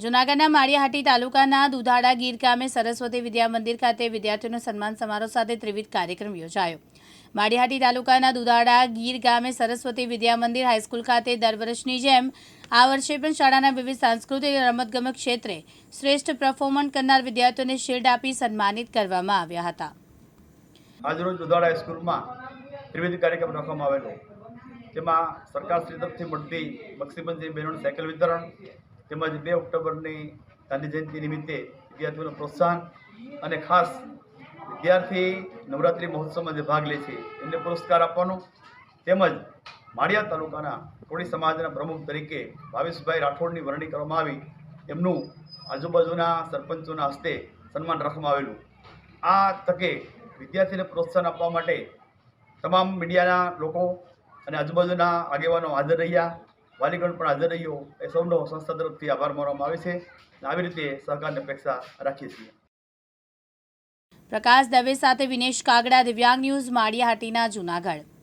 જૂનાગઢના માળિયાહાટી તાલુકાના દુધાળા ગીર ગામે સરસ્વતી વિદ્યા મંદિર ખાતે વિદ્યાર્થીઓનો સન્માન સમારોહ સાથે ત્રિવિધ કાર્યક્રમ યોજાયો। માળિયાહાટી તાલુકાના દુધાળા ગીર ગામે સરસ્વતી વિદ્યા મંદિર હાઈસ્કૂલ ખાતે દર વર્ષની જેમ આ વર્ષે પણ શાળાના વિવિધ સાંસ્કૃતિક રમતગમત ક્ષેત્રે શ્રેષ્ઠ પરફોર્મન્સ કરનાર વિદ્યાર્થીઓને શિલ્ડ આપી સન્માનિત કરવામાં આવ્યા હતા। આજરોજ દુધાળા હાઈસ્કૂલમાં ત્રિવિધ કાર્યક્રમ રાખવામાં આવેલો, જેમાં સરકારશ્રી તરફથી મળતી બક્ષીબંધી બહેનોને સાયકલ વિતરણ તેમજ 2 ઓક્ટોબરની ગાંધી જયંતિ નિમિત્તે વિદ્યાર્થીઓનું પ્રોત્સાહન અને ખાસ વિદ્યાર્થી નવરાત્રિ મહોત્સવમાં જે ભાગ લે છે એમને પુરસ્કાર આપવાનો તેમજ માળિયા તાલુકાના કોળી સમાજના પ્રમુખ તરીકે ભાવેશભાઈ રાઠોડની વરણી કરવામાં આવી, એમનું આજુબાજુના સરપંચોના હસ્તે સન્માન રાખવામાં આવેલું। આ તકે વિદ્યાર્થીને પ્રોત્સાહન આપવા માટે તમામ મીડિયાના લોકો અને આજુબાજુના આગેવાનો હાજર રહ્યા, વાલીગણ પણ હાજર રહ્યો, એ સૌનો સંસ્થા તરફથી આભાર માનવામાં આવે છે। આવી રીતે સહકારની અપેક્ષા રાખીએ છીએ। પ્રકાશ દવે સાથે વિનેશ કાગડા, દિવ્યાંગ ન્યૂઝ, માળિયાહાટીના જૂનાગઢ।